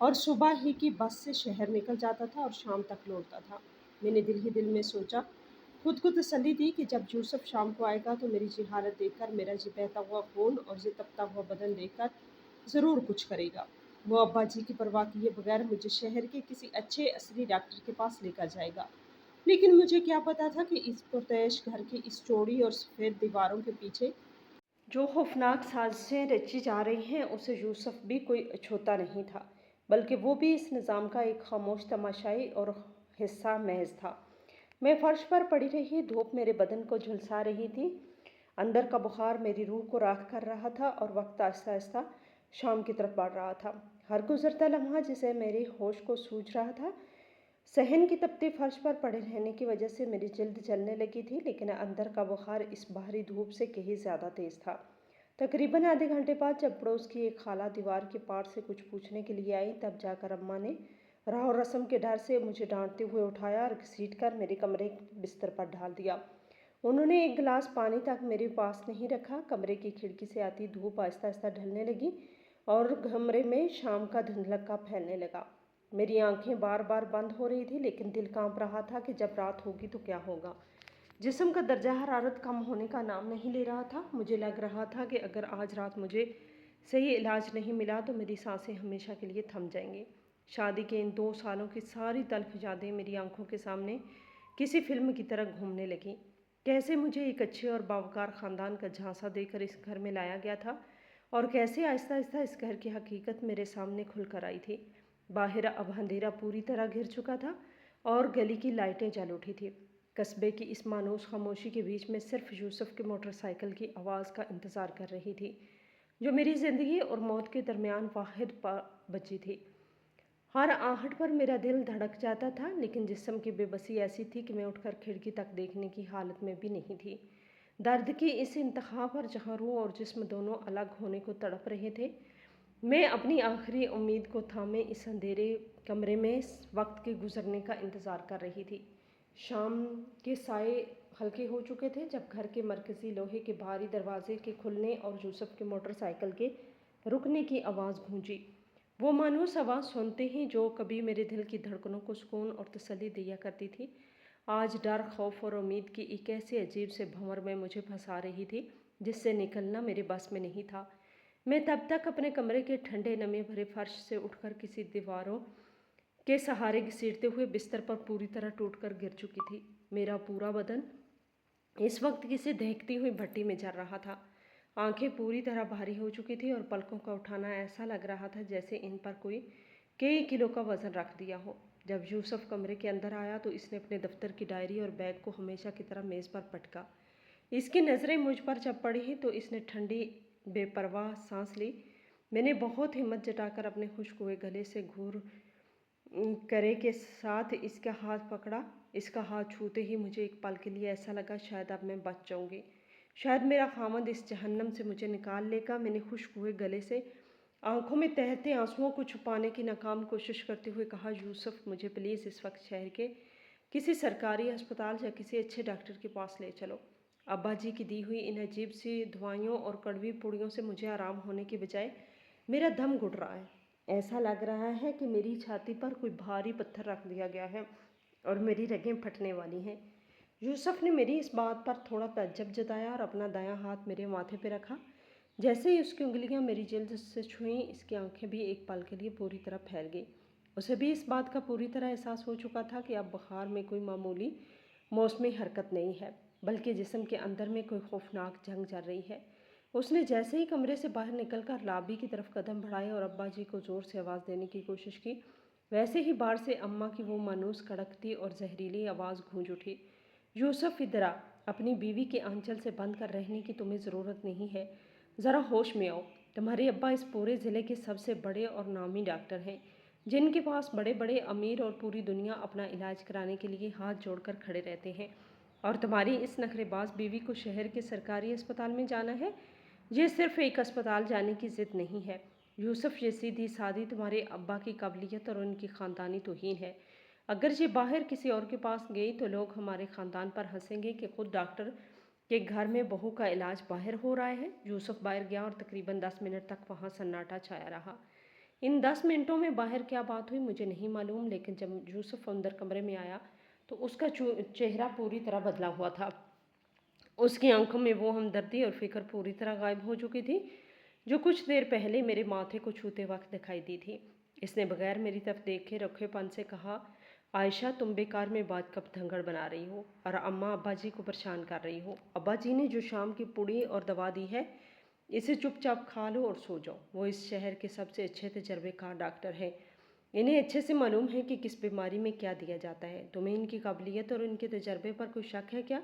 اور صبح ہی کی بس سے شہر نکل جاتا تھا اور شام تک لوٹتا تھا۔ میں نے دل ہی دل میں سوچا، خود کو تسلی دی کہ جب یوسف شام کو آئے گا تو میری جی حالت دیکھ کر، میرا جی بہتا ہوا خون اور جی تپتا ہوا بدن دیکھ کر ضرور کچھ کرے گا۔ وہ ابا جی کی پرواہ کیے بغیر مجھے شہر کے کسی اچھے عصری ڈاکٹر کے پاس لے کر جائے گا۔ لیکن مجھے کیا پتا تھا کہ اس پرتعیش گھر کی اس چوڑی اور سفید دیواروں کے پیچھے جو خوفناک سازشیں رچی جا رہی ہیں، اسے یوسف بھی کوئی اچھوتا نہیں تھا، بلکہ وہ بھی اس نظام کا ایک خاموش تماشائی اور حصہ محض تھا۔ میں فرش پر پڑی رہی، دھوپ میرے بدن کو جھلسا رہی تھی، اندر کا بخار میری روح کو راکھ کر رہا تھا اور وقت آہستہ آہستہ شام کی طرف بڑھ رہا تھا۔ ہر گزرتا لمحہ جسے میرے ہوش کو سوجھ رہا تھا، صحن کی تپتی فرش پر پڑے رہنے کی وجہ سے میری جلد جلنے لگی تھی، لیکن اندر کا بخار اس باہری دھوپ سے کہیں زیادہ تیز تھا۔ تقریباً آدھے گھنٹے بعد جب پڑوس کی ایک خالہ دیوار کے پار سے کچھ پوچھنے کے لیے آئی، تب جا کر اماں نے راہ و رسم کے ڈر سے مجھے ڈانٹتے ہوئے اٹھایا اور گھسیٹ کر میرے کمرے بستر پر ڈال دیا۔ انہوں نے ایک گلاس پانی تک میرے پاس نہیں رکھا۔ کمرے کی کھڑکی سے آتی دھوپ آہستہ آہستہ ڈھلنے لگی اور کمرے میں شام کا دھندلکا پھیلنے لگا۔ میری آنکھیں بار بار بند ہو رہی تھی، لیکن دل کانپ رہا تھا کہ جب رات ہوگی تو کیا ہوگا۔ جسم کا درجہ حرارت کم ہونے کا نام نہیں لے رہا تھا۔ مجھے لگ رہا تھا کہ اگر آج رات مجھے صحیح علاج نہیں ملا تو میری سانسیں ہمیشہ کے لیے تھم جائیں گی۔ شادی کے ان 2 سالوں کی ساری تلخ یادیں میری آنکھوں کے سامنے کسی فلم کی طرح گھومنے لگیں۔ کیسے مجھے ایک اچھے اور باوقار خاندان کا جھانسا دے کر اس گھر میں لایا گیا تھا، اور کیسے آہستہ آہستہ اس گھر کی حقیقت میرے سامنے کھل کر آئی تھی۔ باہر اب اندھیرا پوری طرح گھر چکا تھا اور گلی کی لائٹیں جل اٹھی تھیں۔ قصبے کی اس مانوس خاموشی کے بیچ میں صرف یوسف کے موٹر سائیکل کی آواز کا انتظار کر رہی تھی، جو میری زندگی اور موت کے درمیان واحد بچی تھی۔ ہر آہٹ پر میرا دل دھڑک جاتا تھا، لیکن جسم کی بے بسی ایسی تھی کہ میں اٹھ کر کھڑکی تک دیکھنے کی حالت میں بھی نہیں تھی۔ درد کی اس انتہا پر جہاں روح اور جسم دونوں الگ ہونے کو تڑپ رہے تھے، میں اپنی آخری امید کو تھامے اس اندھیرے کمرے میں وقت کے گزرنے کا انتظار کر رہی تھی۔ شام کے سائے ہلکے ہو چکے تھے جب گھر کے مرکزی لوہے کے بھاری دروازے کے کھلنے اور یوسف کے موٹر سائیکل کے رکنے کی آواز گونجی۔ وہ مانوس آواز سنتے ہی جو کبھی میرے دل کی دھڑکنوں کو سکون اور تسلی دیا کرتی تھی، آج ڈر، خوف اور امید کی ایک ایسے عجیب سے بھنور میں مجھے پھنسا رہی تھی جس سے نکلنا میرے بس میں نہیں تھا۔ میں تب تک اپنے کمرے کے ٹھنڈے نمی بھرے فرش سے اٹھ کر کسی دیواروں کے سہارے گھسیٹتے ہوئے بستر پر پوری طرح ٹوٹ کر گر چکی تھی۔ میرا پورا بدن اس وقت کسی دہکتی ہوئی بھٹی میں جل رہا تھا۔ آنکھیں پوری طرح بھاری ہو چکی تھی اور پلکوں کا اٹھانا ایسا لگ رہا تھا جیسے ان پر کوئی کئی کلو کا وزن رکھ دیا ہو۔ جب یوسف کمرے کے اندر آیا تو اس نے اپنے دفتر کی ڈائری اور بیگ کو ہمیشہ کی طرح میز پر پٹکا۔ اس کی نظریں مجھ پر جب پڑی تو اس نے ٹھنڈی بے پرواہ سانس لی۔ میں نے بہت ہمت جٹا کر اپنے خشک ہوئے گلے سے گھور کرے کے ساتھ اس کا ہاتھ پکڑا۔ اس کا ہاتھ چھوتے ہی مجھے ایک پل کے لیے ایسا لگا شاید اب میں بچ جاؤں گی، شاید میرا خاوند اس جہنم سے مجھے نکال لے گا۔ میں نے خشک ہوئے گلے سے آنکھوں میں تہتے آنسوؤں کو چھپانے کی ناکام کوشش کرتے ہوئے کہا، یوسف مجھے پلیز اس وقت شہر کے کسی سرکاری ہسپتال یا کسی اچھے ڈاکٹر کے پاس لے چلو۔ ابا جی کی دی ہوئی ان عجیب سی دوائیوں اور کڑوی پوڑیوں سے مجھے آرام ہونے کے بجائے میرا دم گھٹ رہا ہے۔ ایسا لگ رہا ہے کہ میری چھاتی پر کوئی بھاری پتھر رکھ دیا گیا ہے اور میری رگیں پھٹنے والی ہیں۔ یوسف نے میری اس بات پر تھوڑا تعجب جتایا اور اپنا دایاں ہاتھ میرے ماتھے پہ رکھا۔ جیسے ہی اس کی انگلیاں میری جلد سے چھوئیں، اس کی آنکھیں بھی ایک پل کے لیے پوری طرح پھیل گئی۔ اسے بھی اس بات کا پوری طرح احساس ہو چکا تھا کہ اب بخار میں کوئی معمولی موسمی حرکت نہیں ہے، بلکہ جسم کے اندر میں کوئی خوفناک جنگ چل رہی ہے۔ اس نے جیسے ہی کمرے سے باہر نکل کر لابی کی طرف قدم بڑھائے اور ابا جی کو زور سے آواز دینے کی کوشش کی، ویسے ہی باہر سے اماں کی وہ مانوس کڑکتی اور زہریلی آواز گونج اٹھی، یوسف ادھر آ، اپنی بیوی کے آنچل سے بند کر رہنے کی تمہیں ضرورت نہیں ہے، ذرا ہوش میں آؤ۔ تمہارے ابا اس پورے ضلع کے سب سے بڑے اور نامی ڈاکٹر ہیں، جن کے پاس بڑے بڑے امیر اور پوری دنیا اپنا علاج کرانے کے لیے ہاتھ جوڑ کر کھڑے رہتے ہیں، اور تمہاری اس نخرے باز بیوی کو شہر کے سرکاری اسپتال میں جانا ہے۔ یہ صرف ایک اسپتال جانے کی ضد نہیں ہے یوسف، یہ سیدھی سادی تمہارے ابا کی قابلیت اور ان کی خاندانی توہین ہے۔ اگر یہ باہر کسی اور کے پاس گئی تو لوگ ہمارے خاندان پر ہنسیں گے کہ خود ڈاکٹر کے گھر میں بہو کا علاج باہر ہو رہا ہے۔ یوسف باہر گیا اور تقریباً 10 منٹ تک وہاں سناٹا چھایا رہا۔ ان 10 منٹوں میں باہر کیا بات ہوئی مجھے نہیں معلوم، لیکن جب یوسف اندر کمرے میں آیا تو اس کا چہرہ پوری طرح بدلا ہوا تھا۔ اس کی آنکھوں میں وہ ہمدردی اور فکر پوری طرح غائب ہو چکی تھی جو کچھ دیر پہلے میرے ماتھے کو چھوتے وقت دکھائی دی تھی۔ اس نے بغیر میری طرف دیکھے رکھے پن سے کہا، عائشہ تم بیکار میں بات کا دھنگڑ بنا رہی ہو اور اماں ابا جی کو پریشان کر رہی ہو۔ ابا جی نے جو شام کی پوڑی اور دوا دی ہے اسے چپ چاپ کھا لو اور سو جاؤ۔ وہ اس شہر کے سب سے اچھے تجربے کار ڈاکٹر ہیں، انہیں اچھے سے معلوم ہے کہ کس بیماری میں کیا دیا جاتا ہے۔ تمہیں ان کی قابلیت اور ان کے تجربے پر کوئی شک ہے کیا؟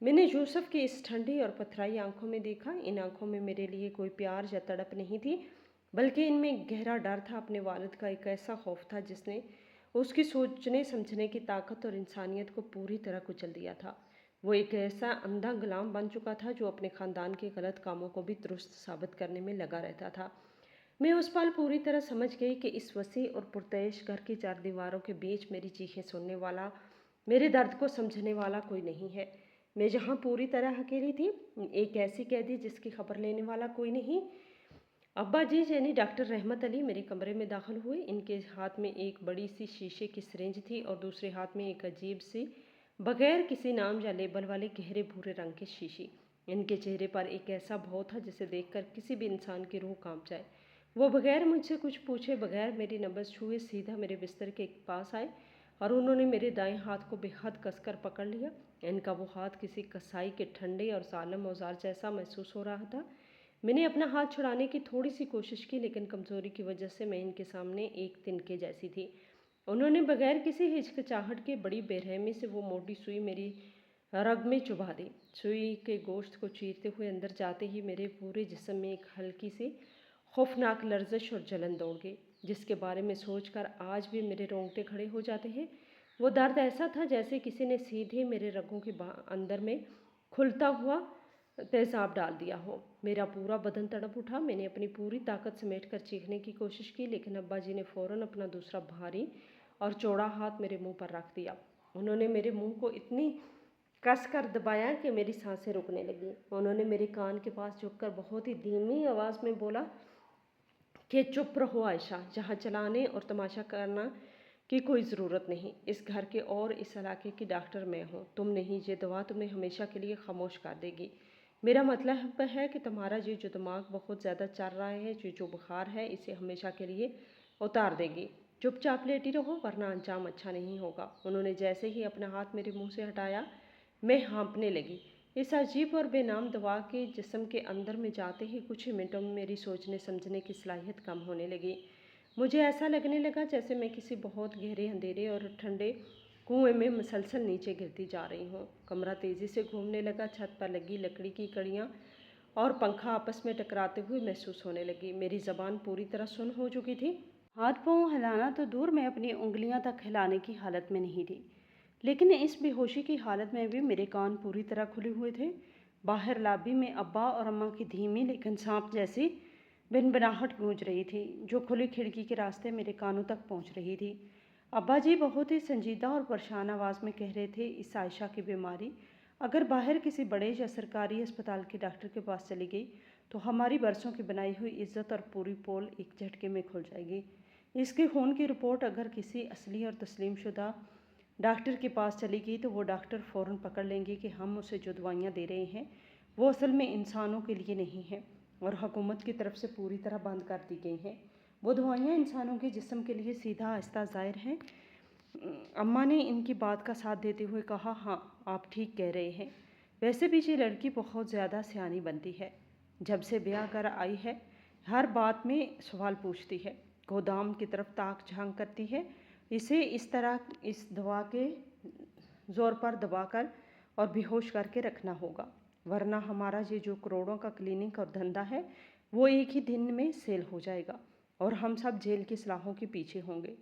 میں نے یوسف کی اس ٹھنڈی اور پتھرائی آنکھوں میں دیکھا۔ ان آنکھوں میں میرے لیے کوئی پیار یا تڑپ نہیں تھی، بلکہ ان میں گہرا ڈر تھا، اپنے والد کا ایک ایسا خوف تھا جس نے اس کی سوچنے سمجھنے کی طاقت اور انسانیت کو پوری طرح کچل دیا تھا۔ وہ ایک ایسا اندھا غلام بن چکا تھا جو اپنے خاندان کے غلط کاموں کو بھی درست ثابت کرنے میں لگا رہتا تھا۔ میں اس پل پوری طرح سمجھ گئی کہ اس وسیع اور پرتعیش گھر کی 4 دیواروں کے بیچ میری چیخیں سننے والا، میرے درد کو سمجھنے والا کوئی نہیں ہے۔ میں جہاں پوری طرح اکیلی تھی، ایک ایسی قیدی جس کی خبر لینے والا کوئی نہیں۔ ابا جی یعنی ڈاکٹر رحمت علی میرے کمرے میں داخل ہوئے۔ ان کے ہاتھ میں ایک بڑی سی شیشے کی سرنج تھی اور دوسرے ہاتھ میں ایک عجیب سی بغیر کسی نام یا لیبل والے گہرے بھورے رنگ کی شیشی۔ ان کے چہرے پر ایک ایسا بھاؤ تھا جسے دیکھ کر کسی بھی انسان کی روح کانپ جائے۔ وہ بغیر مجھ سے کچھ پوچھے، بغیر میری نبض چھوئے سیدھا میرے بستر کے پاس آئے اور انہوں نے میرے دائیں ہاتھ کو بے حد کس کر پکڑ لیا۔ ان کا وہ ہاتھ کسی کسائی کے ٹھنڈے اور ظالم اوزار جیسا محسوس ہو رہا تھا۔ میں نے اپنا ہاتھ چھڑانے کی تھوڑی سی کوشش کی، لیکن کمزوری کی وجہ سے میں ان کے سامنے ایک تنکے جیسی تھی۔ انہوں نے بغیر کسی ہچکچاہٹ کے بڑی بے رحمی سے وہ موٹی سوئی میری رگ میں چبھا دی۔ سوئی کے گوشت کو چیرتے ہوئے اندر جاتے ہی میرے پورے جسم میں ایک ہلکی سی خوفناک لرزش اور جلن دوڑ گئی، جس کے بارے میں سوچ کر آج بھی میرے رونگٹے کھڑے ہو جاتے ہیں۔ وہ درد ایسا تھا جیسے کسی نے سیدھے میرے رگوں کے اندر میں کھلتا ہوا تیزاب ڈال دیا ہو۔ میرا پورا بدن تڑپ اٹھا۔ میں نے اپنی پوری طاقت سمیٹ کر چیخنے کی کوشش کی، لیکن ابا جی نے فوراً اپنا دوسرا بھاری اور چوڑا ہاتھ میرے منہ پر رکھ دیا۔ انہوں نے میرے منہ کو اتنی کس کر دبایا کہ میری سانسیں رکنے لگیں۔ انہوں نے میرے کان کے پاس جھک کر بہت ہی دھیمی آواز میں بولا کہ چپ رہو عائشہ، یہاں چلانے اور تماشا کرنا کی کوئی ضرورت نہیں۔ اس گھر کے اور اس علاقے کی ڈاکٹر میں ہوں، تم نہیں۔ یہ دوا تمہیں ہمیشہ کے لیے خاموش کر دے گی۔ میرا مطلب ہے کہ تمہارا یہ جو دماغ بہت زیادہ چل رہا ہے، جو بخار ہے، اسے ہمیشہ کے لیے اتار دے گی۔ چپ چاپ لیٹی رہو ورنہ انجام اچھا نہیں ہوگا۔ انہوں نے جیسے ہی اپنا ہاتھ میرے منہ سے ہٹایا میں ہانپنے لگی۔ اس عجیب اور بے نام دوا کے جسم کے اندر میں جاتے ہی کچھ ہی منٹوں میں میری سوچنے سمجھنے کی صلاحیت کم ہونے لگی۔ مجھے ایسا لگنے لگا جیسے میں کسی بہت گہرے اندھیرے اور ٹھنڈے کنویں میں مسلسل نیچے گرتی جا رہی ہوں۔ کمرہ تیزی سے گھومنے لگا، چھت پر لگی لکڑی کی کڑیاں اور پنکھا آپس میں ٹکراتے ہوئے محسوس ہونے لگی۔ میری زبان پوری طرح سن ہو چکی تھی۔ ہاتھ پاؤں ہلانا تو دور، میں اپنی انگلیاں تک ہلانے کی حالت میں نہیں تھی، لیکن اس بے ہوشی کی حالت میں بھی میرے کان پوری طرح کھلے ہوئے تھے۔ باہر لابی میں ابا اور اماں کی دھیمی لیکن سانپ جیسی بنبناہٹ گونج رہی تھی، جو کھلی کھڑکی کے راستے میرے کانوں تک پہنچ رہی تھی۔ ابا جی بہت ہی سنجیدہ اور پریشان آواز میں کہہ رہے تھے، اس عائشہ کی بیماری اگر باہر کسی بڑے یا سرکاری اسپتال کے ڈاکٹر کے پاس چلی گئی تو ہماری برسوں کی بنائی ہوئی عزت اور پوری پول ایک جھٹکے میں کھل جائے گی۔ اس کے خون کی رپورٹ اگر کسی اصلی اور تسلیم شدہ ڈاکٹر کے پاس چلی گئی تو وہ ڈاکٹر فوراً پکڑ لیں گے کہ ہم اسے جو دوائیاں دے رہے ہیں وہ اصل میں انسانوں کے لیے نہیں ہیں اور حکومت کی طرف سے پوری طرح بند کر دی گئی ہیں۔ وہ دوائیاں انسانوں کے جسم کے لیے سیدھا آہستہ ظاہر ہیں۔ اماں نے ان کی بات کا ساتھ دیتے ہوئے کہا، ہاں آپ ٹھیک کہہ رہے ہیں۔ ویسے بھی یہ لڑکی بہت زیادہ سیانی بنتی ہے، جب سے بیاہ کر آئی ہے ہر بات میں سوال پوچھتی ہے، گودام کی طرف تاک جھانک کرتی ہے۔ اسے اس طرح اس دوا کے زور پر دبا کر اور بے ہوش کر کے رکھنا ہوگا، ورنہ ہمارا یہ جو کروڑوں کا کلینک اور دھندا ہے وہ ایک ہی دن میں سیل ہو جائے گا اور ہم سب جیل کی سلاخوں کے پیچھے ہوں گے۔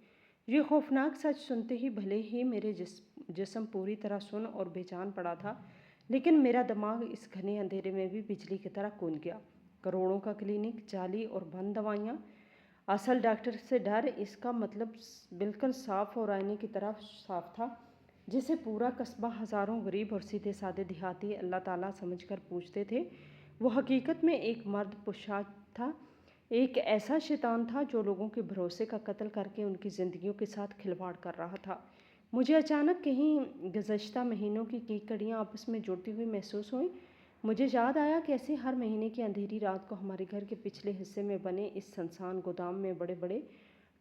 یہ خوفناک سچ سنتے ہی بھلے ہی میرے جسم پوری طرح سن اور بے جان پڑا تھا، لیکن میرا دماغ اس گھنے اندھیرے میں بھی بجلی کی طرح کون گیا۔ کروڑوں کا کلینک، جعلی اور بند دوائیاں، اصل ڈاکٹر سے ڈر، اس کا مطلب بالکل صاف اور آئینے کی طرح صاف تھا، جسے پورا قصبہ ہزاروں غریب اور سیدھے سادے دیہاتی اللہ تعالیٰ سمجھ کر پوجتے تھے۔ وہ حقیقت میں ایک مرد پشا تھا، ایک ایسا شیطان تھا جو لوگوں کے بھروسے کا قتل کر کے ان کی زندگیوں کے ساتھ کھلواڑ کر رہا تھا۔ مجھے اچانک کہیں گزشتہ مہینوں کی کڑیاں آپس میں جڑتی ہوئی محسوس ہوئیں۔ مجھے یاد آیا کیسے ہر مہینے کی اندھیری رات کو ہمارے گھر کے پچھلے حصے میں بنے اس سنسان گودام میں بڑے بڑے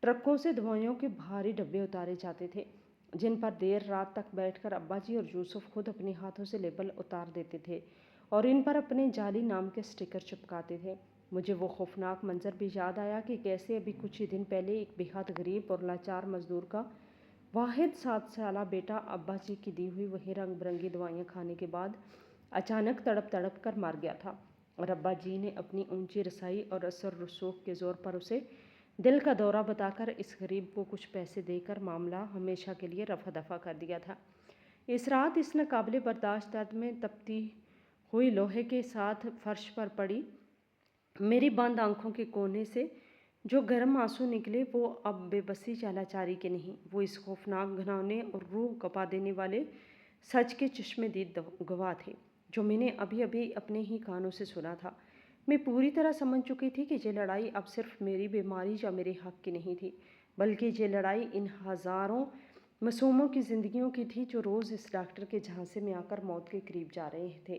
ٹرکوں سے دوائیوں کے بھاری ڈبے اتارے جاتے تھے، جن پر دیر رات تک بیٹھ کر ابا جی اور یوسف خود اپنے ہاتھوں سے لیبل اتار دیتے تھے اور ان پر اپنے جعلی نام کے سٹیکر چپکاتے تھے۔ مجھے وہ خوفناک منظر بھی یاد آیا کہ کیسے ابھی کچھ ہی دن پہلے ایک بہت غریب اور لاچار مزدور کا واحد 7 سالہ بیٹا ابا جی کی دی ہوئی وہی رنگ برنگی دوائیاں کھانے کے بعد اچانک تڑپ تڑپ کر مر گیا تھا، اور ابا جی نے اپنی اونچی رسائی اور اثر رسوخ کے زور پر اسے دل کا دورہ بتا کر اس غریب کو کچھ پیسے دے کر معاملہ ہمیشہ کے لیے رفع دفع کر دیا تھا۔ اس رات اس ناقابل برداشت درد میں تپتی ہوئی لوہے کے ساتھ فرش پر پڑی میری بند آنکھوں کے کونے سے جو گرم آنسو نکلے وہ اب بے بسی یا لاچاری کے نہیں، وہ اس خوفناک گھناؤنے اور روح کپا دینے والے سچ کے چشم دید گواہ تھے جو میں نے ابھی ابھی اپنے ہی کانوں سے سنا تھا۔ میں پوری طرح سمجھ چکی تھی کہ یہ لڑائی اب صرف میری بیماری یا میرے حق کی نہیں تھی، بلکہ یہ لڑائی ان ہزاروں معصوموں کی زندگیوں کی تھی جو روز اس ڈاکٹر کے جھانسے میں آ کر موت کے قریب جا رہے تھے۔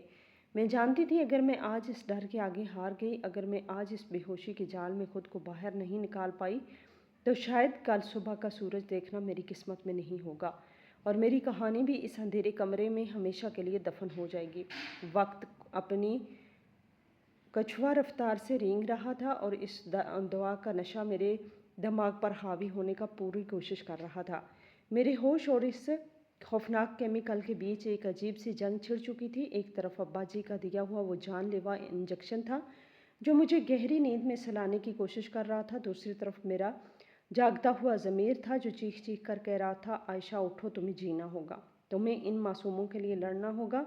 میں جانتی تھی اگر میں آج اس ڈر کے آگے ہار گئی، اگر میں آج اس بے ہوشی کے جال میں خود کو باہر نہیں نکال پائی، تو شاید کل صبح کا سورج دیکھنا میری قسمت میں نہیں ہوگا اور میری کہانی بھی اس اندھیرے کمرے میں ہمیشہ کے لیے دفن ہو جائے گی۔ وقت اپنی کچھوا رفتار سے رینگ رہا تھا اور اس دعا کا نشہ میرے دماغ پر حاوی ہونے کا پوری کوشش کر رہا تھا۔ میرے ہوش اور اس خوفناک کیمیکل کے بیچ ایک عجیب سی جنگ چھڑ چکی تھی۔ ایک طرف ابا جی کا دیا ہوا وہ جان لیوا انجیکشن تھا جو مجھے گہری نیند میں سلانے کی کوشش کر رہا تھا، دوسری طرف میرا جاگتا ہوا ضمیر تھا جو چیخ چیخ کر کہہ رہا تھا، عائشہ اٹھو، تمہیں جینا ہوگا، تمہیں ان معصوموں کے لیے لڑنا ہوگا۔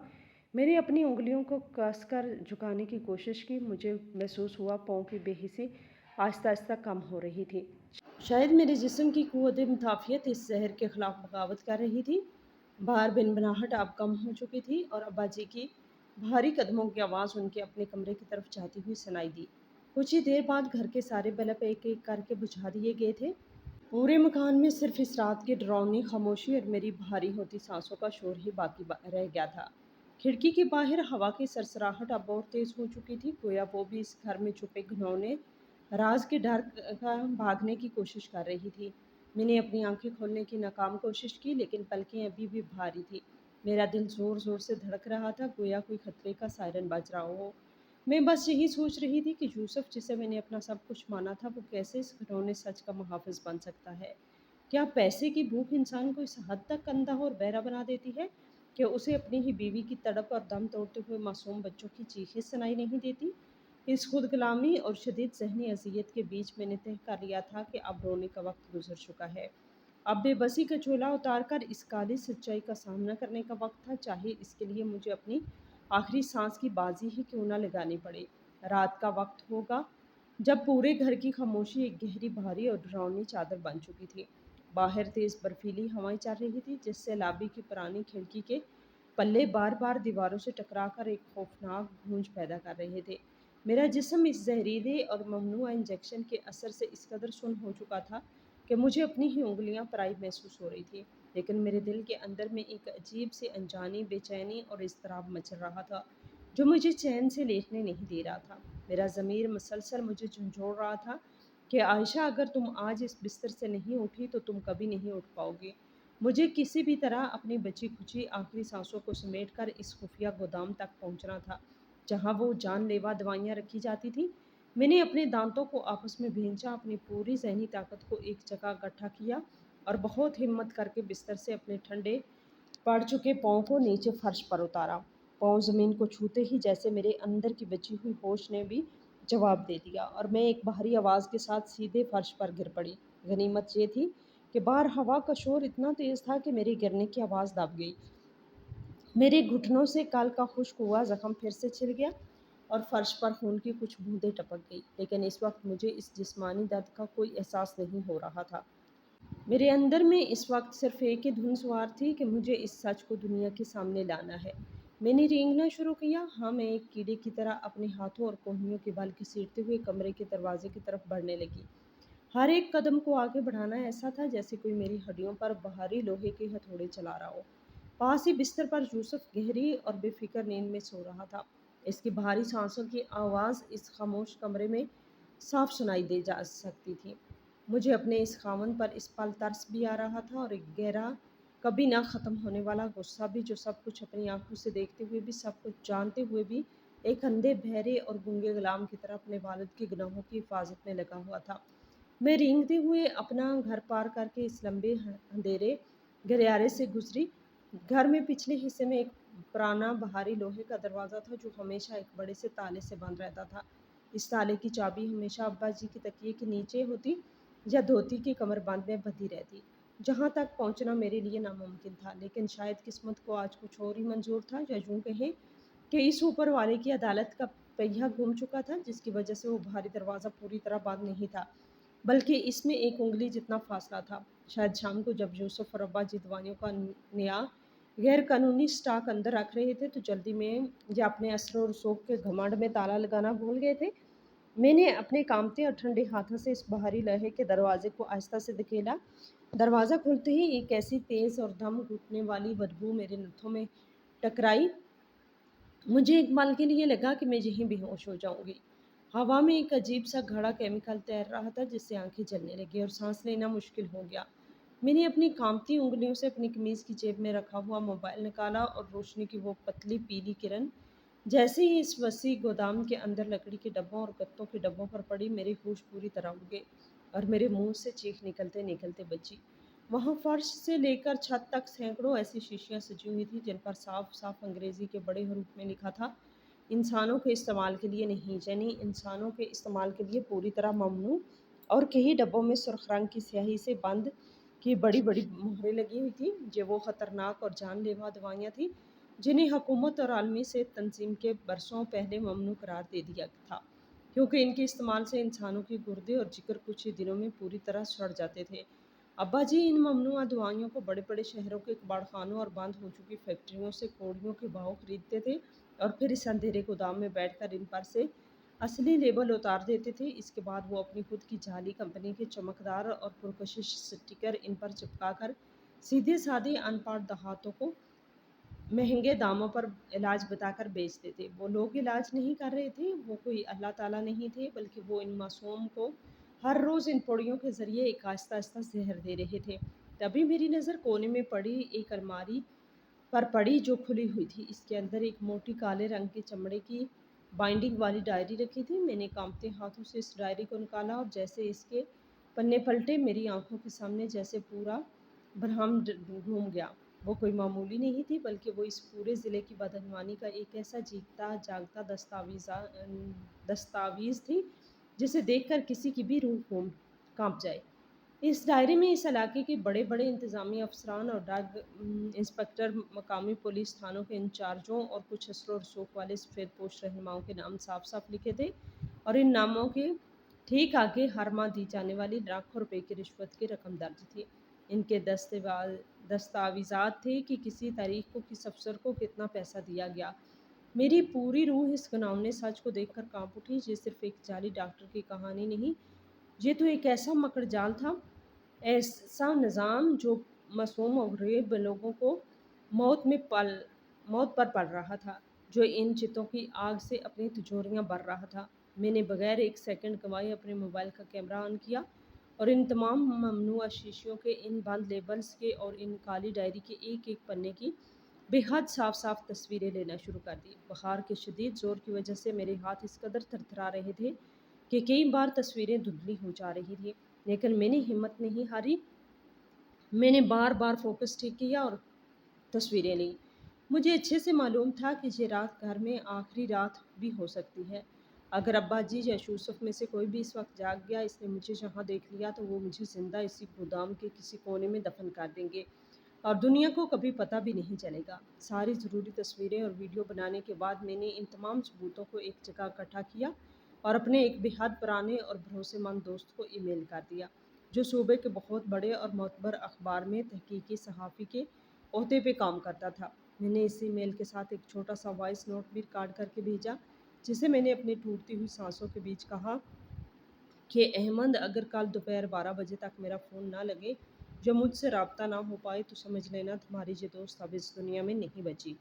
میں نے اپنی انگلیوں کو کس کر جھکانے کی کوشش کی، مجھے محسوس ہوا پاؤں کی بے حسی آہستہ آہستہ کم ہو رہی تھی۔ شاید میرے جسم کی قوت مدافعت اس زہر کے خلاف بغاوت کر رہی تھی۔ باہر بنبناہٹ اب کم ہو چکی تھی اور ابا جی کی بھاری قدموں کی آواز ان کے اپنے کمرے کی طرف جاتی ہوئی سنائی دی۔ کچھ ہی دیر بعد گھر کے سارے بلب ایک ایک کر کے بجھا دیے گئے تھے۔ پورے مکان میں صرف اس رات کی ڈراؤنی خاموشی اور میری بھاری ہوتی سانسوں کا شور ہی باقی رہ گیا تھا۔ کھڑکی کے باہر ہوا کی سرسراہٹ اب اور تیز ہو چکی تھی، گویا وہ بھی اس گھر میں چھپے گھناؤنے راز کے ڈر کا بھاگنے کی کوشش کر رہی تھی۔ میں نے اپنی آنکھیں کھولنے کی ناکام کوشش کی، لیکن پلکیں ابھی بھی بھاری تھیں۔ میرا دل زور زور سے دھڑک رہا تھا، گویا کوئی خطرے کا سائرن بج رہا ہو۔ میں بس یہی سوچ رہی تھی کہ یوسف، جسے میں نے اپنا سب کچھ مانا تھا، وہ کیسے اس گھناؤنے سچ کا محافظ بن سکتا ہے۔ کیا پیسے کی بھوک انسان کو اس حد تک اندھا اور بہرا بنا دیتی ہے کہ اسے اپنی ہی بیوی کی تڑپ اور دم توڑتے ہوئے معصوم بچوں کی چیخیں سنائی نہیں دیتی؟ اس خود غلامی اور شدید ذہنی اذیت کے بیچ میں نے طے کر لیا تھا کہ اب رونے کا وقت گزر چکا ہے۔ اب بے بسی کا چولہا اتار کر اس کالی سچائی کا سامنا کرنے کا وقت تھا، چاہے اس کے لیے مجھے اپنی آخری سانس کی بازی ہی کیوں نہ لگانی پڑے۔ رات کا وقت ہوگا جب پورے گھر کی خاموشی ایک گہری بھاری اور ڈراؤنی چادر بن چکی تھی۔ باہر تیز برفیلی ہوائیں چل رہی تھی جس سے لابی کی پرانی کھڑکی کے پلے بار بار دیواروں سے ٹکرا کر ایک خوفناک گونج پیدا کر رہے تھے۔ میرا جسم اس زہریلے اور ممنوعہ انجیکشن کے اثر سے اس قدر سن ہو چکا تھا کہ مجھے اپنی ہی انگلیاں پرائی محسوس ہو رہی تھی، لیکن میرے دل کے اندر میں ایک عجیب سی انجانی بے چینی اور اضطراب مچل رہا تھا جو مجھے چین سے لیٹنے نہیں دے رہا تھا۔ میرا ضمیر مسلسل مجھے جھنجھوڑ رہا تھا کہ عائشہ، اگر تم آج اس بستر سے نہیں اٹھی تو تم کبھی نہیں اٹھ پاؤ گی۔ مجھے کسی بھی طرح اپنی بچی کھچی آخری سانسوں کو سمیٹ کر اس خفیہ گودام تک پہنچنا تھا جہاں وہ جان لیوا دوائیاں رکھی جاتی تھیں۔ میں نے اپنے دانتوں کو آپس میں بھینچا، اپنی پوری ذہنی طاقت کو ایک جگہ اکٹھا کیا اور بہت ہمت کر کے بستر سے اپنے ٹھنڈے پڑ چکے پاؤں کو نیچے فرش پر اتارا۔ پاؤں زمین کو چھوتے ہی جیسے میرے اندر کی بچی ہوئی ہوش نے بھی جواب دے دیا اور میں ایک بھاری آواز کے ساتھ سیدھے فرش پر گر پڑی۔ غنیمت یہ تھی کہ باہر ہوا کا شور اتنا تیز تھا کہ میری گرنے کی آواز دب گئی۔ میرے گھٹنوں سے کل کا خشک ہوا زخم پھر سے چھل گیا اور فرش پر خون کی کچھ بوندیں ٹپک گئی، لیکن اس وقت مجھے اس جسمانی درد کا کوئی احساس نہیں ہو رہا تھا۔ میرے اندر میں اس وقت صرف ایک ہی دھن سوار تھی کہ مجھے اس سچ کو دنیا کے سامنے لانا ہے میں نے رینگنا شروع کیا۔ ہاں، میں ایک کیڑے کی طرح اپنے ہاتھوں اور کوہنیوں کے بال گھسیٹتے ہوئے کمرے کے دروازے کی طرف بڑھنے لگی۔ ہر ایک قدم کو آگے بڑھانا ایسا تھا جیسے کوئی میری ہڈیوں پر بھاری لوہے کے ہتھوڑے چلا رہا ہو۔ پاس ہی بستر پر یوسف گہری اور بے فکر نیند میں سو رہا تھا۔ اس کی بھاری سانسوں کی آواز اس خاموش کمرے میں صاف سنائی دے جا سکتی تھی۔ مجھے اپنے اس خاوند پر اس پل ترس بھی آ رہا تھا اور ایک گہرا، کبھی نہ ختم ہونے والا غصہ بھی، جو سب کچھ اپنی آنکھوں سے دیکھتے ہوئے بھی، سب کچھ جانتے ہوئے بھی، ایک اندھے، بہرے اور گونگے غلام کی طرح اپنے والد کے گناہوں کی حفاظت میں لگا ہوا تھا۔ میں رینگتے ہوئے اپنا گھر پار کر کے اس لمبے اندھیرے گلیارے سے گزری۔ گھر میں پچھلے حصے میں ایک پرانا بھاری لوہے کا دروازہ تھا جو ہمیشہ ایک بڑے سے تالے سے بند رہتا تھا۔ اس تالے کی چابی ہمیشہ ابا جی کے تکیے کے نیچے ہوتی یا دھوتی کی کمر بند میں بندھی رہتی، جہاں تک پہنچنا میرے لیے ناممکن تھا۔ لیکن شاید قسمت کو آج کچھ اور ہی منظور تھا، یا یوں کہیں کہ اس اوپر والے کی عدالت کا پہیہ گھوم چکا تھا، جس کی وجہ سے وہ بھاری دروازہ پوری طرح بند نہیں تھا، بلکہ اس میں ایک انگلی جتنا فاصلہ تھا۔ شاید شام کو جب یوسف اور ابا جی دوائیوں کا نیا غیر قانونی اسٹاک اندر رکھ رہے تھے تو جلدی میں یا اپنے اثر و رسوخ کے گھمنڈ میں تالا لگانا بھول گئے تھے۔ میں نے اپنے کانپتے اور ٹھنڈے ہاتھوں سے اس بھاری لوہے کے دروازے کو آہستہ سے دھکیلا۔ دروازہ کھلتے ہی ایک ایسی تیز اور دم گھٹنے والی بدبو میرے نتھوں میں ٹکرائی۔ مجھے ایک پل کے لیے لگا کہ میں یہیں بے ہوش ہو جاؤں گی۔ ہوا میں ایک عجیب سا گھڑا کیمیکل تیر رہا تھا جس سے آنکھیں جلنے لگیں اور سانس لینا مشکل ہو گیا۔ میں نے اپنی کانپتی انگلیوں سے اپنی قمیض کی جیب میں رکھا ہوا موبائل نکالا اور روشنی کی وہ پتلی پیلی کرن جیسے ہی اس وسیع گودام کے اندر لکڑی کے ڈبوں اور گتوں کے ڈبوں پر پڑی، میرے ہوش پوری طرح اڑ گئے اور میرے منہ سے چیخ نکلتے نکلتے بچی۔ وہاں فرش سے لے کر چھت تک سینکڑوں ایسی شیشیاں سجی ہوئی تھیں جن پر صاف صاف انگریزی کے بڑے حروف میں لکھا تھا، انسانوں کے استعمال کے لیے نہیں، یعنی انسانوں کے استعمال کے لیے پوری طرح ممنوع۔ اور کئی ڈبوں میں سرخ رنگ کی سیاہی سے بند کی بڑی بڑی مہریں لگی ہوئی تھیں، جو وہ خطرناک اور جان لیوا دوائیاں تھیں جنہیں حکومت اور عالمی صحت تنظیم کے برسوں پہلے ممنوع قرار دے دیا تھا، کیونکہ ان کے استعمال سے انسانوں کے گردے اور جگر کچھ ہی دنوں میں پوری طرح سڑ جاتے تھے۔ ابا جی ان ممنوعہ دوائیوں کو بڑے بڑے شہروں کے کباڑ خانوں اور بند ہو چکی فیکٹریوں سے کوڑیوں کے بھاؤ خریدتے تھے اور پھر اس اندھیرے گودام میں بیٹھ کر ان پر سے اصلی لیبل اتار دیتے تھے۔ اس کے بعد وہ اپنی خود کی جعلی کمپنی کے چمکدار اور پرکشش سٹیکر ان پر چپکا کر سیدھے سادے ان پڑھ دیہاتوں کو مہنگے داموں پر علاج بتا کر بیچتے تھے۔ وہ لوگ علاج نہیں کر رہے تھے، وہ کوئی اللہ تعالیٰ نہیں تھے، بلکہ وہ ان معصوم کو ہر روز ان پوڑیوں کے ذریعے ایک آہستہ آہستہ زہر دے رہے تھے۔ تبھی میری نظر کونے میں پڑی ایک الماری پر پڑی جو کھلی ہوئی تھی۔ اس کے اندر ایک موٹی کالے رنگ کے چمڑے کی بائنڈنگ والی ڈائری رکھی تھی۔ میں نے کانپتے ہاتھوں سے اس ڈائری کو نکالا اور جیسے اس کے پنے پلٹے، میری آنکھوں کے سامنے جیسے پورا برہمنڈ گھوم گیا۔ وہ کوئی معمولی نہیں تھی، بلکہ وہ اس پورے ضلع کی بدعنوانی کا ایک ایسا جیتا جاگتا دستاویز تھی جسے دیکھ کر کسی کی بھی روح کانپ جائے۔ اس ڈائری میں اس علاقے کے بڑے بڑے انتظامی افسران اور ڈرگ انسپکٹر، مقامی پولیس تھانوں کے انچارجوں اور کچھ اثر و رسوخ والے سفید پوش رہنماؤں کے نام صاف صاف لکھے تھے، اور ان ناموں کے ٹھیک آگے ہر ماہ دی جانے والی لاکھوں روپے کی رشوت کی رقم درج تھی۔ ان کے دستاویزات تھے کہ کسی تاریخ کو کس افسر کو کتنا پیسہ دیا گیا۔ میری پوری روح اس گھناؤنے سچ کو دیکھ کر کانپ اٹھی۔ یہ صرف ایک جعلی ڈاکٹر کی کہانی نہیں، یہ تو ایک ایسا مکڑ جال تھا، ایسا نظام جو معصوم اور غریب لوگوں کو موت پر پل رہا تھا، جو ان چتوں کی آگ سے اپنی تجوریاں بھر رہا تھا۔ میں نے بغیر ایک سیکنڈ گنوائے اپنے موبائل کا کیمرہ آن کیا اور ان تمام ممنوعہ شیشیوں کے، ان بند لیبلز کے اور ان کالی ڈائری کے ایک ایک پنے کی بے حد صاف صاف تصویریں لینا شروع کر دی۔ بخار کے شدید زور کی وجہ سے میرے ہاتھ اس قدر تھرتھرا رہے تھے کہ کئی بار تصویریں دھندلی ہو جا رہی تھیں، لیکن میں نے ہمت نہیں ہاری۔ میں نے بار بار فوکس ٹھیک کیا اور تصویریں لیں۔ مجھے اچھے سے معلوم تھا کہ یہ رات گھر میں آخری رات بھی ہو سکتی ہے۔ اگر ابا جی یا یوسف میں سے کوئی بھی اس وقت جاگ گیا، اس نے مجھے یہاں دیکھ لیا، تو وہ مجھے زندہ اسی گودام کے کسی کونے میں دفن کر دیں گے اور دنیا کو کبھی پتہ بھی نہیں چلے گا۔ ساری ضروری تصویریں اور ویڈیو بنانے کے بعد میں نے ان تمام ثبوتوں کو ایک جگہ اکٹھا کیا اور اپنے ایک بے حد پرانے اور بھروسے مند دوست کو ای میل کر دیا، جو صوبے کے بہت بڑے اور معتبر اخبار میں تحقیقی صحافی کے عہدے پہ کام کرتا تھا۔ میں نے اس ای میل کے ساتھ ایک چھوٹا سا وائس نوٹ بھی ریکارڈ کر کے بھیجا، جسے میں نے اپنی ٹوٹتی ہوئی سانسوں کے بیچ کہا کہ احمد، اگر کل دوپہر 12 بجے تک میرا فون نہ لگے یا مجھ سے رابطہ نہ ہو پائے تو سمجھ لینا تمہاری یہ دوست اب اس دنیا میں نہیں بچی۔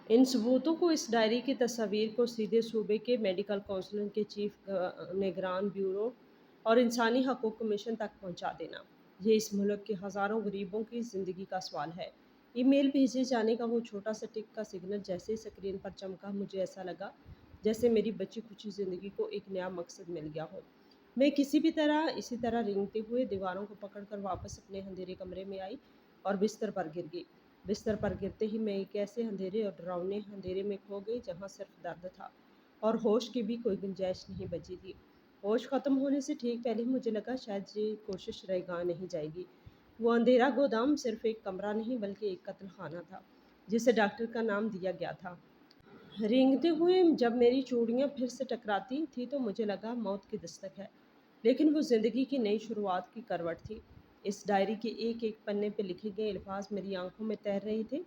ان ثبوتوں کو، اس ڈائری کی تصاویر کو سیدھے صوبے کے میڈیکل کونسل کے چیف نگران بیورو اور انسانی حقوق کمیشن تک پہنچا دینا۔ یہ اس ملک کے ہزاروں غریبوں کی زندگی کا سوال ہے۔ ای میل بھیجے جانے کا وہ چھوٹا سا ٹک کا سگنل جیسے اسکرین پر چمکا، مجھے ایسا لگا جیسے میری بچی کھچی زندگی کو ایک نیا مقصد مل گیا ہو۔ میں اسی طرح رینگتے ہوئے دیواروں کو پکڑ کر واپس اپنے اندھیرے کمرے میں آئی اور بستر پر گر گئی۔ بستر پر گرتے ہی میں ایک ایسے اندھیرے اور ڈراؤنے اندھیرے میں کھو گئی جہاں صرف درد تھا اور ہوش کی بھی کوئی گنجائش نہیں بچی تھی۔ ہوش ختم ہونے سے ٹھیک پہلے مجھے لگا شاید یہ کوشش رہ گاہ نہیں جائے گی۔ وہ اندھیرا گودام صرف ایک کمرہ نہیں بلکہ ایک قتل خانہ تھا جسے ڈاکٹر کا نام دیا گیا تھا۔ رینگتے ہوئے جب میری چوڑیاں پھر سے ٹکراتی تھی تو مجھے لگا موت کی دستک ہے، لیکن وہ زندگی کی نئی شروعات کی کروٹ تھی۔ اس ڈائری کے ایک ایک پنے پہ لکھے گئے الفاظ میری آنکھوں میں تیر رہے تھے۔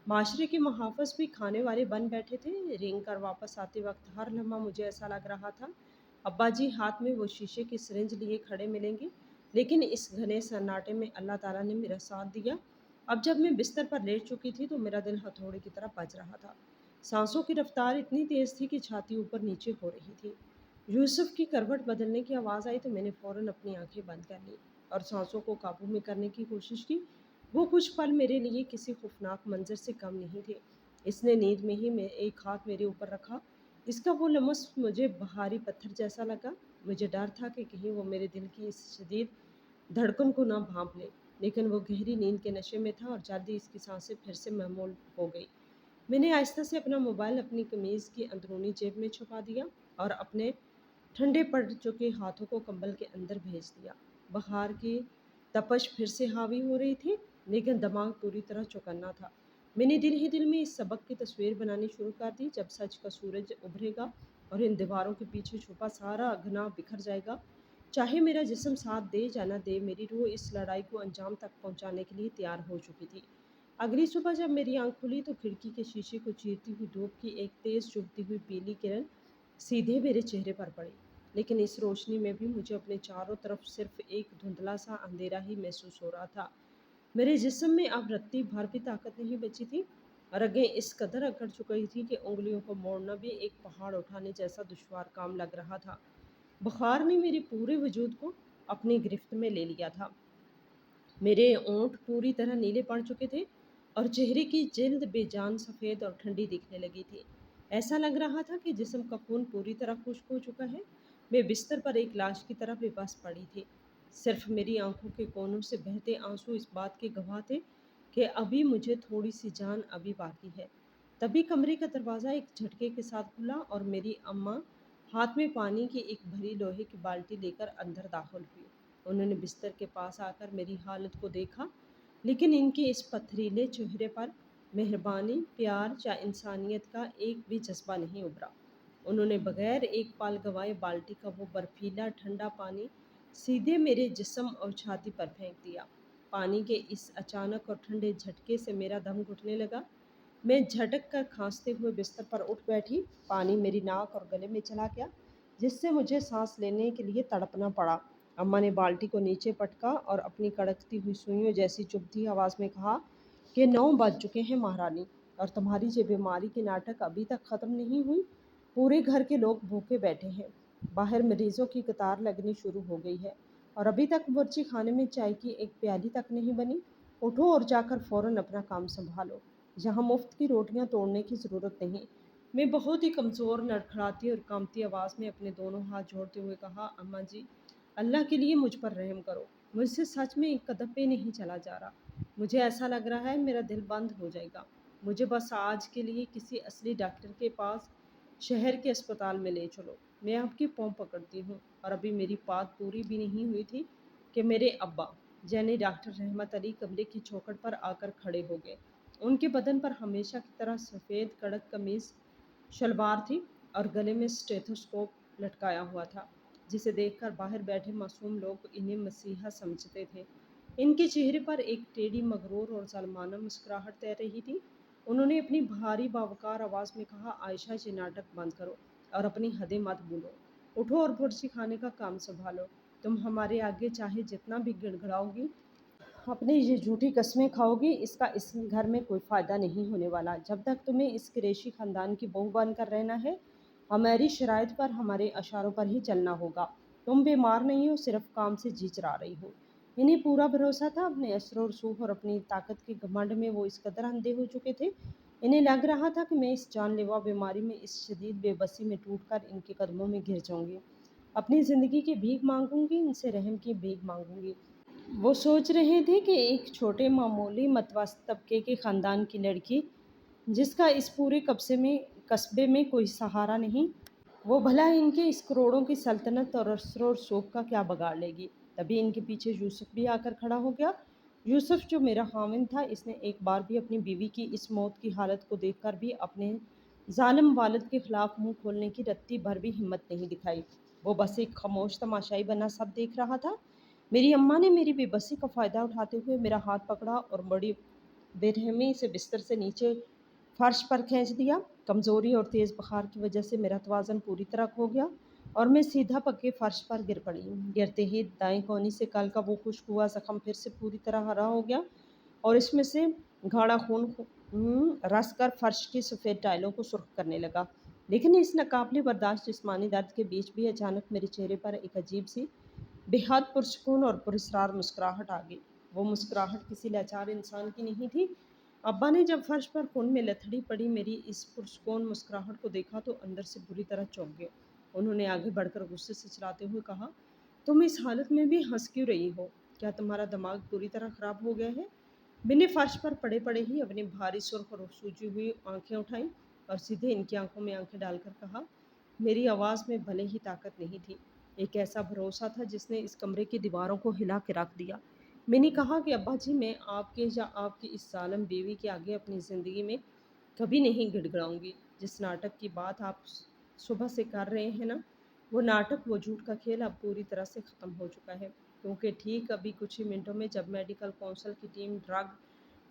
معاشرے کے محافظ بھی کھانے والے بن بیٹھے تھے۔ رینگ کر واپس آتے وقت ہر لمحہ مجھے ایسا لگ رہا تھا ابا جی ہاتھ میں وہ شیشے کی سرنج لیے کھڑے ملیں گے، لیکن اس گھنے سناٹے میں اللہ تعالیٰ نے میرا ساتھ دیا۔ اب جب میں بستر پر لیٹ چکی تھی تو میرا دل ہتھوڑے کی طرح بج رہا تھا۔ سانسوں کی رفتار اتنی تیز تھی کہ چھاتی اوپر نیچے ہو رہی تھی۔ یوسف کی کروٹ بدلنے کی آواز آئی تو میں نے فوراً اپنی آنکھیں بند کر لیں اور سانسوں کو قابو میں کرنے کی کوشش کی۔ وہ کچھ پل میرے لیے کسی خوفناک منظر سے کم نہیں تھے۔ اس نے نیند میں ہی ایک ہاتھ میرے اوپر رکھا۔ اس کا وہ لمس مجھے بھاری پتھر جیسا لگا۔ مجھے ڈر تھا کہ کہیں وہ میرے دل کی اس شدید دھڑکن کو نہ بھانپ لے، لیکن وہ گہری نیند کے نشے میں تھا اور جلدی اس کی سانسیں پھر سے معمول ہو گئی۔ میں نے آہستہ سے اپنا موبائل اپنی قمیض کی اندرونی جیب میں چھپا دیا اور اپنے ٹھنڈے پڑ چکے ہاتھوں کو کمبل کے اندر بھیج دیا۔ بخار کی تپش پھر سے حاوی ہو رہی تھی، لیکن دماغ پوری طرح چوکنا تھا۔ میں نے دل ہی دل میں اس سبق کی تصویر بنانی شروع کر دی، جب سچ کا سورج ابھرے گا اور ان دیواروں کے پیچھے چھپا سارا گناہ بکھر جائے گا۔ چاہے میرا جسم ساتھ دے یا نہ دے، میری روح اس لڑائی کو انجام تک پہنچانے کے لیے تیار ہو چکی تھی۔ اگلی صبح جب میری آنکھ کھلی تو کھڑکی کے شیشے کو چیرتی ہوئی دھوپ کی ایک تیز چبھتی ہوئی پیلی کرن سیدھے میرے چہرے پر پڑی، لیکن اس روشنی میں بھی مجھے اپنے چاروں طرف صرف ایک دھندلا سا اندھیرا ہی محسوس ہو رہا تھا۔ میرے جسم میں اب رتی بھر بھی طاقت نہیں بچی تھی۔ رگیں اس قدر اکڑ چکی تھی کہ انگلیوں کو موڑنا بھی ایک پہاڑ اٹھانے جیسا دشوار کام لگ رہا تھا۔ بخار نے میرے پورے وجود کو اپنی گرفت میں لے لیا تھا۔ میرے ہونٹ پوری طرح نیلے پڑ چکے تھے اور چہرے کی جلد بے جان سفید اور ٹھنڈی دکھنے لگی تھی۔ ایسا لگ رہا تھا کہ جسم کا خون پوری طرح خشک ہو چکا ہے۔ میں بستر پر ایک لاش کی طرح بے بس پڑی تھی۔ صرف میری آنکھوں کے کونوں سے بہتے آنسو اس بات کے گواہ تھے کہ ابھی مجھے تھوڑی سی جان ابھی باقی ہے۔ تبھی کمرے کا دروازہ ایک جھٹکے کے ساتھ کھلا اور میری اماں ہاتھ میں پانی کی ایک بھری لوہے کی بالٹی لے کر اندر داخل ہوئی۔ انہوں نے بستر کے پاس آ کر میری حالت کو دیکھا، لیکن ان کے اس پتھریلے چہرے پر مہربانی، پیار یا انسانیت کا ایک بھی جذبہ نہیں ابھرا۔ انہوں نے بغیر ایک پل گوائے بالٹی کا وہ برفیلا ٹھنڈا پانی سیدھے میرے جسم اور چھاتی پر پھینک دیا۔ پانی کے اس اچانک اور ٹھنڈے جھٹکے سے میرا دم گھٹنے لگا۔ میں جھٹک کر کھانستے ہوئے بستر پر اٹھ بیٹھی۔ پانی میری ناک اور گلے میں چلا گیا، جس سے مجھے سانس لینے کے لیے تڑپنا پڑا۔ اماں نے بالٹی کو نیچے پٹکا اور اپنی کڑکتی ہوئی سوئیوں جیسی چبھتی آواز میں کہا کہ 9 بج چکے ہیں مہارانی، اور تمہاری یہ بیماری کی ناٹک ابھی تک ختم نہیں ہوئی۔ پورے گھر کے لوگ بھوکے بیٹھے ہیں، باہر مریضوں کی قطار لگنی شروع ہو گئی ہے، اور ابھی تک باورچی خانے میں چائے کی ایک پیالی تک نہیں بنی۔ اٹھو اور جا کر فوراً اپنا کام سنبھالو، یہاں مفت کی روٹیاں توڑنے کی ضرورت نہیں۔ میں بہت ہی کمزور، لڑکھڑاتی اور کانپتی آواز میں اپنے دونوں ہاتھ جوڑتے ہوئے کہا، اماں جی، اللہ کے لیے مجھ پر رحم کرو، مجھ سے سچ میں ایک قدم بھی نہیں چلا جا رہا۔ مجھے ایسا لگ رہا ہے میرا دل بند ہو جائے گا۔ مجھے بس آج کے لیے کسی اصلی ڈاکٹر کے پاس شہر کے اسپتال میں لے چلو۔ میں آپ کی پاؤں پکڑتی ہوں۔ اور ابھی میری بات پوری بھی نہیں ہوئی تھی کہ میرے ابا یعنی ڈاکٹر رحمت علی کمرے کی چوکھٹ پر آ کر کھڑے ہو گئے۔ ان کے بدن پر ہمیشہ کی طرح سفید کڑک قمیض شلوار تھی اور گلے میں اسٹیتھوسکوپ لٹکایا ہوا تھا، جسے دیکھ کر باہر بیٹھے معصوم لوگ انہیں مسیحا سمجھتے تھے۔ ان کے چہرے پر ایک ٹیڑھی، مغرور اور ظالمانہ مسکراہٹ تیر رہی تھی۔ انہوں نے اپنی بھاری باوقار آواز میں کہا، عائشہ یہ ناٹک بند کرو اور اپنی حدیں مت بھولو، اٹھو اور برشی کھانے کا کام سنبھالو۔ تم ہمارے آگے چاہے جتنا بھی گڑ گڑاؤ گی، اپنی یہ جھوٹی قسمیں کھاؤ گی، اس کا اس گھر میں کوئی فائدہ نہیں ہونے والا۔ جب تک تمہیں اس قریشی خاندان کی بہو بن کر رہنا ہے، ہماری شرائط پر، ہمارے اشاروں پر ہی چلنا ہوگا۔ تم بیمار نہیں ہو، صرف کام سے جی چرا رہی ہو۔ انہیں پورا بھروسہ تھا، اپنے اسر و رسوخ اور اپنی طاقت کے گھمنڈ میں وہ اس قدر اندھے ہو چکے تھے۔ انہیں لگ رہا تھا کہ میں اس جان لیوا بیماری میں، اس شدید بے بسی میں ٹوٹ کر ان کے قدموں میں گر جاؤں گی، اپنی زندگی کی بھیک مانگوں گی، ان سے رحم کی بھیک مانگوں گی۔ وہ سوچ رہے تھے کہ ایک چھوٹے معمولی متوسط طبقے کے خاندان کی لڑکی، جس کا اس پورے قصبے میں کوئی سہارا نہیں، وہ بھلا ان کے اس کروڑوں کی سلطنت اور اسر و رسوخ کا کیا بگاڑ لے گی۔ تبھی ان کے پیچھے یوسف بھی آ کر کھڑا ہو گیا۔ یوسف جو میرا خاوند تھا، اس نے ایک بار بھی اپنی بیوی کی اس موت کی حالت کو دیکھ کر بھی اپنے ظالم والد کے خلاف منہ کھولنے کی رتی بھر بھی ہمت نہیں دکھائی۔ وہ بس ایک خاموش تماشائی بنا سب دیکھ رہا تھا۔ میری اماں نے میری بے بسی کا فائدہ اٹھاتے ہوئے میرا ہاتھ پکڑا اور بڑی بے رحمی سے بستر سے نیچے فرش پر کھینچ دیا۔ کمزوری اور تیز بخار کی وجہ سے میرا توازن پوری طرح کھو گیا اور میں سیدھا پکے فرش پر گر پڑی۔ گرتے ہی دائیں کونی سے کل کا وہ خشک ہوا زخم پھر سے پوری طرح ہرا ہو گیا اور اس میں سے گاڑھا خون رس کر فرش کی سفید ٹائلوں کو سرخ کرنے لگا۔ لیکن اس ناقابل برداشت جسمانی درد کے بیچ بھی اچانک میرے چہرے پر ایک عجیب سی، بے حد پرسکون اور پراسرار مسکراہٹ آ گئی۔ وہ مسکراہٹ کسی لاچار انسان کی نہیں تھی۔ ابا نے جب فرش پر خون میں لتھڑی پڑی میری اس پرسکون مسکراہٹ کو دیکھا تو اندر سے بری طرح چونک گئے۔ انہوں نے آگے بڑھ کر غصے سے چلاتے ہوئے کہا، تم اس حالت میں بھی ہنس کیوں رہی ہو؟ کیا تمہارا دماغ پوری طرح خراب ہو گیا ہے؟ میں نے فرش پر پڑے پڑے ہی اپنی بھاری سرخ اور سوجی ہوئی آنکھیں اٹھائیں اور سیدھے ان کی آنکھوں میں آنکھیں ڈال کر کہا۔ میری آواز میں بھلے ہی طاقت نہیں تھی، ایک ایسا بھروسہ تھا جس نے اس کمرے کی دیواروں کو ہلا کے رکھ دیا۔ میں نے کہا کہ ابا جی، میں آپ کے یا آپ کی اس ظالم بیوی کے آگے اپنی زندگی میں کبھی نہیں گڑ گڑاؤں گی۔ جس ناٹک کی بات آپ صبح سے کر رہے ہیں نا، وہ ناٹک، وہ جھوٹ کا کھیل اب پوری طرح سے ختم ہو چکا ہے، کیونکہ ٹھیک ابھی کچھ ہی منٹوں میں جب میڈیکل کونسل کی ٹیم، ڈرگ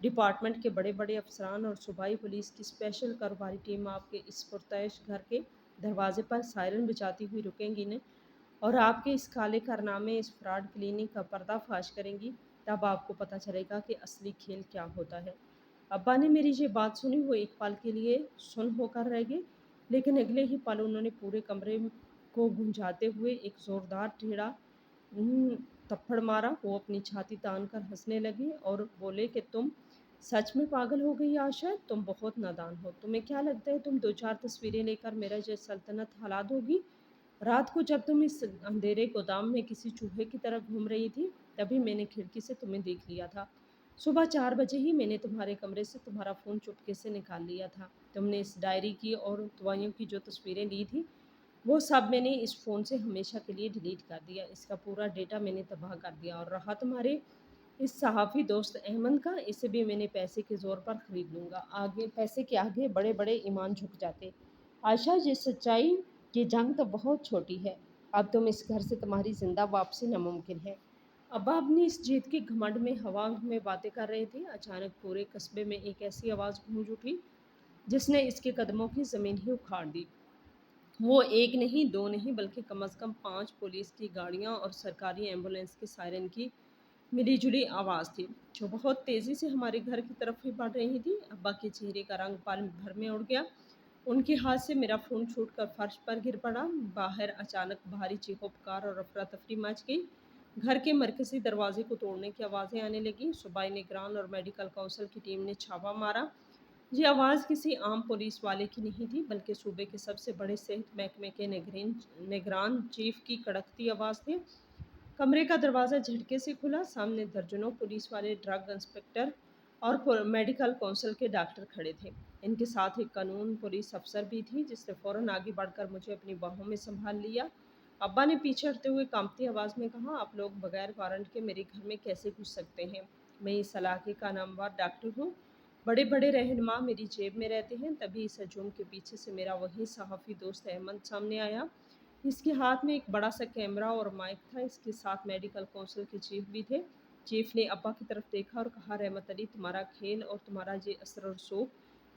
ڈپارٹمنٹ کے بڑے بڑے افسران اور صوبائی پولیس کی اسپیشل کاروباری ٹیم آپ کے اس پرتعیش گھر کے دروازے پر سائرن بجاتی ہوئی رکیں گی نے اور آپ کے اس کالے کارنامے، اس فراڈ کلینک کا پردہ فاش کریں گی، تب آپ کو پتہ چلے گا کہ اصلی کھیل کیا ہوتا ہے۔ ابا نے میری یہ بات سنی، وہ ایک پل کے لیے سن ہو کر رہ گئے، لیکن اگلے ہی پل انہوں نے پورے کمرے کو گونجاتے ہوئے ایک زوردار ٹیڑھا تپڑ مارا۔ وہ اپنی چھاتی تان کر ہنسنے لگے اور بولے کہ تم سچ میں پاگل ہو گئی عائشہ، تم بہت نادان ہو۔ تمہیں کیا لگتا ہے تم دو چار تصویریں لے کر میرا یہ سلطنت ہلا دو گی؟ رات کو جب تم اس اندھیرے گودام میں کسی چوہے کی طرح گھوم رہی تھی، تبھی میں نے کھڑکی سے تمہیں دیکھ لیا تھا۔ صبح 4 بجے ہی میں نے تمہارے کمرے سے تمہارا فون چپکے سے نکال لیا تھا۔ تم نے اس ڈائری کی اور دوائیوں کی جو تصویریں لی تھی، وہ سب میں نے اس فون سے ہمیشہ کے لیے ڈیلیٹ کر دیا۔ اس کا پورا ڈیٹا میں نے تباہ کر دیا۔ اور رہا تمہارے اس صحافی دوست احمد کا، اسے بھی میں نے پیسے کے زور پر خرید لوں گا۔ آگے پیسے کے آگے بڑے بڑے ایمان جھک جاتے۔ عائشہ، یہ سچائی کی جنگ تو بہت چھوٹی ہے، اب تم اس گھر سے تمہاری زندہ واپسی ناممکن ہے۔ ابا اپنی اس جیت کی گھمنڈ میں ہوا میں باتیں کر رہے تھے، اچانک پورے قصبے میں ایک ایسی آواز گونج اٹھی جس نے اس کے قدموں کی زمین ہی اکھاڑ دی۔ وہ ایک نہیں، دو نہیں، بلکہ کم از کم 5 پولیس کی گاڑیاں اور سرکاری ایمبولینس کے سائرن کی ملی جلی آواز تھی، جو بہت تیزی سے ہمارے گھر کی طرف ہی بڑھ رہی تھی۔ ابا کے چہرے کا رنگ پل بھر میں اڑ گیا۔ ان کے ہاتھ سے میرا فون چھوٹ کر فرش پر گر پڑا۔ باہر اچانک بھاری چیخو پکار اور افراتفری مچ گئی۔ گھر کے مرکزی دروازے کو توڑنے کی آوازیں آنے لگیں۔ صوبائی نگران اور میڈیکل کونسل کی ٹیم نے چھاپا مارا۔ یہ آواز کسی عام پولیس والے کی نہیں تھی، بلکہ صوبے کے سب سے بڑے صحت محکمے کے نگران چیف کی کڑکتی آواز تھی۔ کمرے کا دروازہ جھٹکے سے کھلا۔ سامنے درجنوں پولیس والے، ڈرگ انسپکٹر اور میڈیکل کونسل کے ڈاکٹر کھڑے تھے۔ ان کے ساتھ ایک قانون پولیس افسر بھی تھی، جس نے فوراً آگے بڑھ کر مجھے اپنی باہوں میں سنبھال لیا۔ ابا نے پیچھے ہٹتے ہوئے کانپتی آواز میں کہا، آپ لوگ بغیر وارنٹ کے میرے گھر میں کیسے گھس سکتے ہیں؟ میں اس علاقے کا نامور ڈاکٹر ہوں، بڑے بڑے رہنما میری جیب میں رہتے ہیں۔ تبھی اس ہجوم کے پیچھے سے میرا وہی صحافی دوست احمد سامنے آیا۔ اس کے ہاتھ میں ایک بڑا سا کیمرہ اور مائک تھا۔ اس کے ساتھ میڈیکل کونسل کے چیف بھی تھے۔ چیف نے ابا کی طرف دیکھا اور کہا، رحمت علی، تمہارا کھیل اور تمہارا یہ اثر و رسوخ